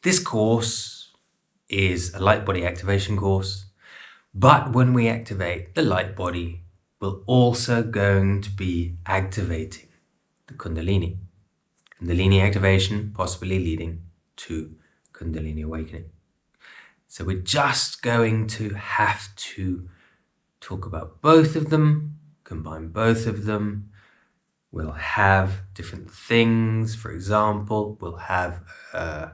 This course is a light body activation course, but when we activate the light body, we're also going to be activating the Kundalini. Kundalini activation possibly leading to Kundalini awakening. So we're just going to have to talk about both of them, combine both of them. We'll have different things. For example, we'll have a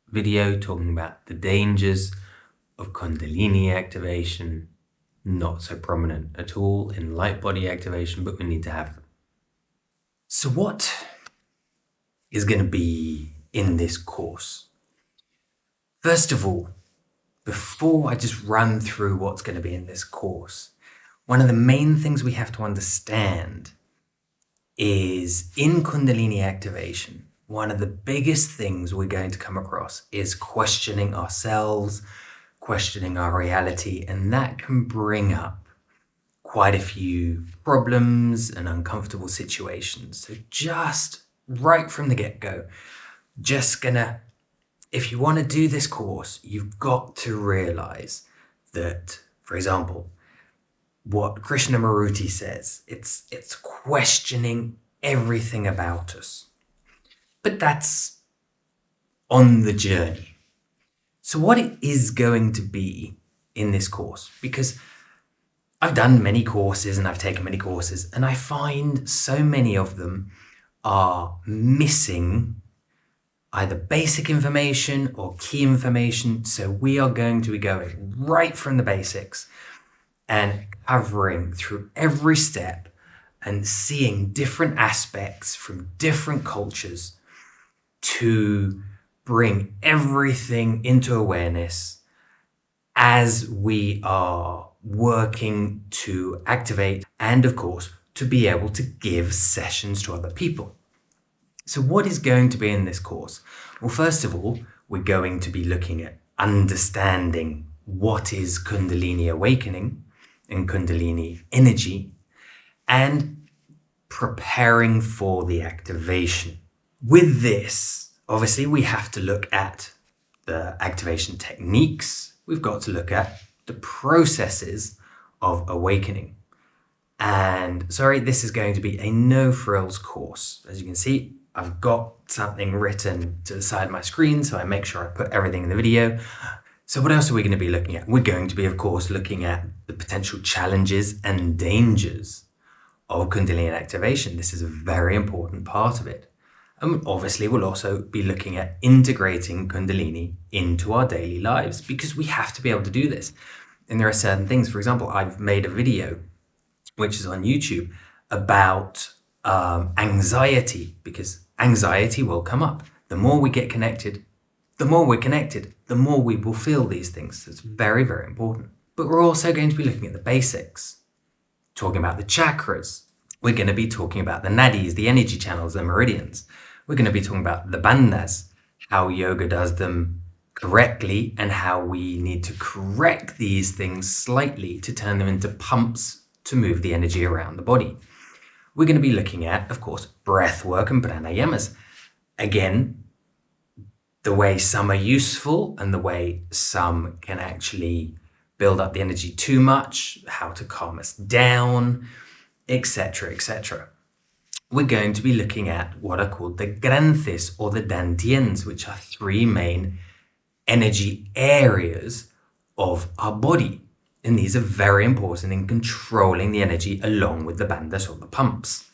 video talking about the dangers of Kundalini activation, not so prominent at all in light body activation, but we need to have them. So what is going to be in this course? First of all, before I just run through what's going to be in this course, one of the main things we have to understand is in Kundalini activation, one of the biggest things we're going to come across is questioning ourselves, questioning our reality, and that can bring up quite a few problems and uncomfortable situations. So just right from the get-go, if you want to do this course, you've got to realize that, for example, what Krishnamurti says, it's questioning everything about us. But that's on the journey. So what it is going to be in this course, because I've done many courses and I've taken many courses, and I find so many of them are missing either basic information or key information. So we are going to be going right from the basics and covering through every step and seeing different aspects from different cultures to bring everything into awareness as we are working to activate and, of course, to be able to give sessions to other people. So what is going to be in this course? Well, first of all, we're going to be looking at understanding what is Kundalini awakening and Kundalini energy and preparing for the activation. With this, obviously, we have to look at the activation techniques. We've got to look at the processes of awakening. And sorry, this is going to be a no-frills course. As you can see, I've got something written to the side of my screen, so I make sure I put everything in the video. So what else are we going to be looking at? We're going to be, of course, looking at the potential challenges and dangers of Kundalini activation. This is a very important part of it. And obviously, we'll also be looking at integrating Kundalini into our daily lives because we have to be able to do this. And there are certain things. For example, I've made a video, which is on YouTube, about anxiety, because anxiety will come up. The more we get connected, the more we're connected, the more we will feel these things. So it's very, very important. But we're also going to be looking at the basics, talking about the chakras. We're going to be talking about the nadis, the energy channels, the meridians. We're going to be talking about the bandhas, how yoga does them correctly and how we need to correct these things slightly to turn them into pumps to move the energy around the body. We're going to be looking at, of course, breath work and pranayamas. Again, the way some are useful and the way some can actually build up the energy too much, how to calm us down, etc., etc. We're going to be looking at what are called the granthis or the dantians, which are three main energy areas of our body. And these are very important in controlling the energy along with the bandhas or the pumps,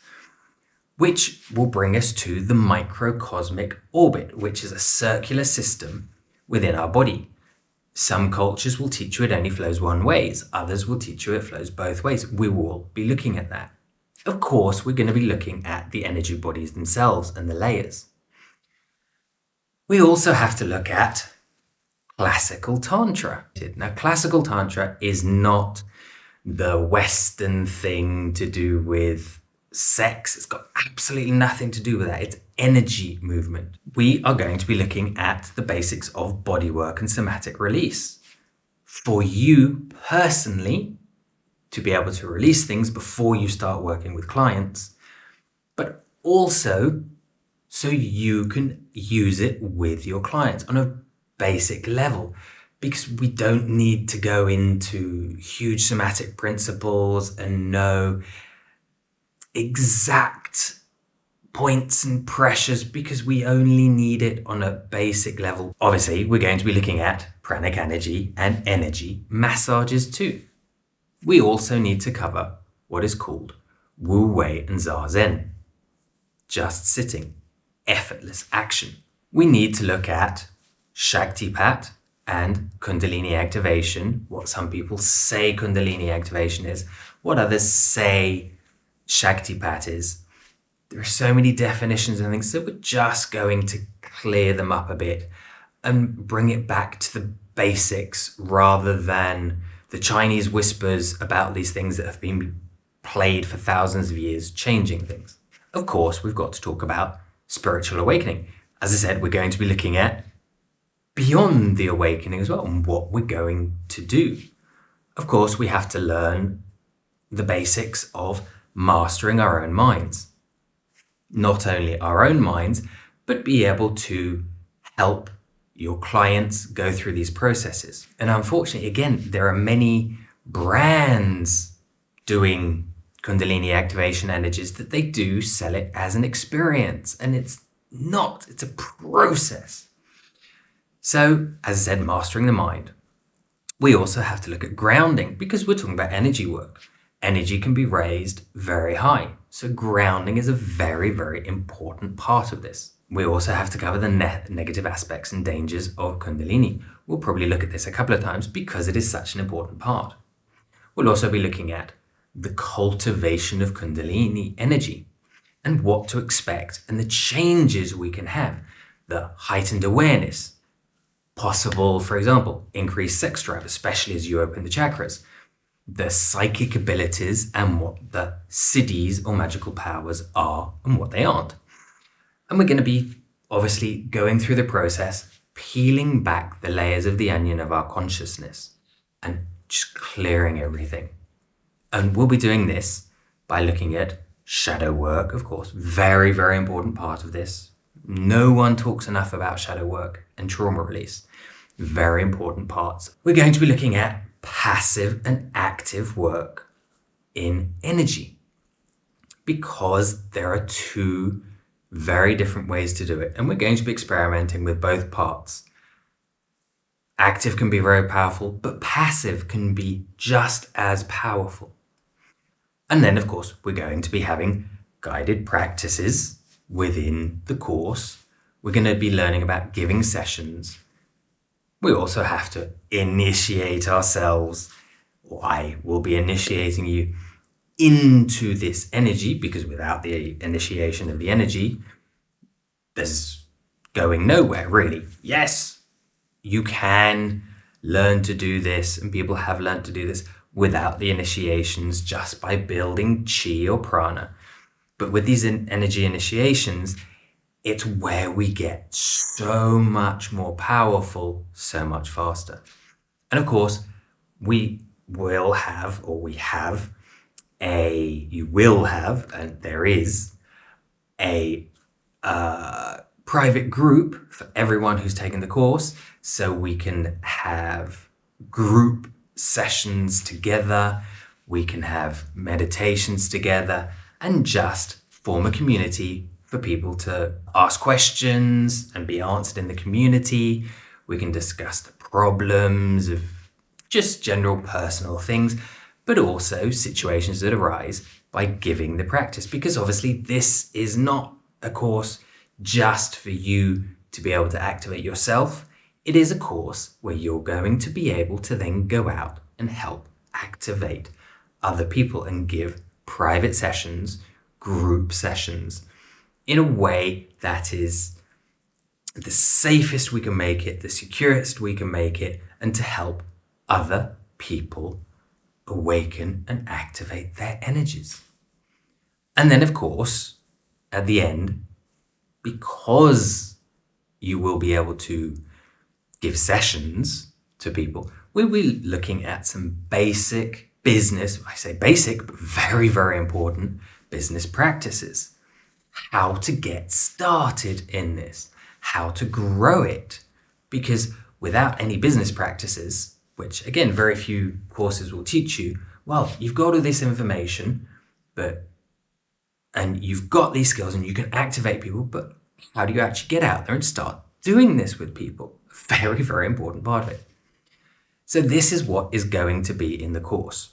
which will bring us to the microcosmic orbit, which is a circular system within our body. Some cultures will teach you it only flows one way, others will teach you it flows both ways. We will be looking at that. Of course, we're going to be looking at the energy bodies themselves and the layers. We also have to look at classical Tantra. Now, classical Tantra is not the Western thing to do with sex. It's got absolutely nothing to do with that. It's energy movement. We are going to be looking at the basics of body work and somatic release. For you personally, to be able to release things before you start working with clients, but also so you can use it with your clients on a basic level, because we don't need to go into huge somatic principles and know exact points and pressures, because we only need it on a basic level. Obviously, we're going to be looking at pranic energy and energy massages too. We also need to cover what is called Wu Wei and Zazen, just sitting, effortless action. We need to look at Shaktipat and Kundalini activation, what some people say Kundalini activation is, what others say Shaktipat is. There are so many definitions and things, so we're just going to clear them up a bit and bring it back to the basics rather than the Chinese whispers about these things that have been played for thousands of years, changing things. Of course, we've got to talk about spiritual awakening. As I said, we're going to be looking at beyond the awakening as well and what we're going to do. Of course, we have to learn the basics of mastering our own minds. Not only our own minds, but be able to help your clients go through these processes. And unfortunately, again, there are many brands doing Kundalini activation energies that they do sell it as an experience, and it's not, it's a process. So, as I said, mastering the mind. We also have to look at grounding, because we're talking about energy work. Energy can be raised very high. So grounding is a very, very important part of this. We also have to cover the negative aspects and dangers of Kundalini. We'll probably look at this a couple of times because it is such an important part. We'll also be looking at the cultivation of Kundalini energy and what to expect and the changes we can have, the heightened awareness, possible, for example, increased sex drive, especially as you open the chakras, the psychic abilities and what the siddhis or magical powers are and what they aren't. And we're going to be obviously going through the process, peeling back the layers of the onion of our consciousness and just clearing everything. And we'll be doing this by looking at shadow work, of course, very, very important part of this. No one talks enough about shadow work and trauma release. Very important parts. We're going to be looking at passive and active work in energy, because there are two very different ways to do it, and we're going to be experimenting with both parts. Active can be very powerful, but passive can be just as powerful. And then, of course, we're going to be having guided practices within the course. We're going to be learning about giving sessions. We also have to initiate ourselves, or I will be initiating you into this energy, because without the initiation of the energy, there's going nowhere, really. Yes, you can learn to do this, and people have learned to do this without the initiations, just by building chi or prana. But with these energy initiations, it's where we get so much more powerful, so much faster. And of course, you will have, and there is a private group for everyone who's taken the course, so we can have group sessions together, we can have meditations together, and just form a community for people to ask questions and be answered in the community. We can discuss the problems of just general personal things, but also situations that arise by giving the practice. Because obviously this is not a course just for you to be able to activate yourself. It is a course where you're going to be able to then go out and help activate other people and give private sessions, group sessions, in a way that is the safest we can make it, the securest we can make it, and to help other people awaken and activate their energies. And then, of course, at the end, because you will be able to give sessions to people, we'll be looking at some basic business, I say basic, but very, very important business practices. How to get started in this, how to grow it. Because without any business practices, which again, very few courses will teach you. Well, you've got all this information, and you've got these skills and you can activate people, but how do you actually get out there and start doing this with people? Very, very important part of it. So this is what is going to be in the course.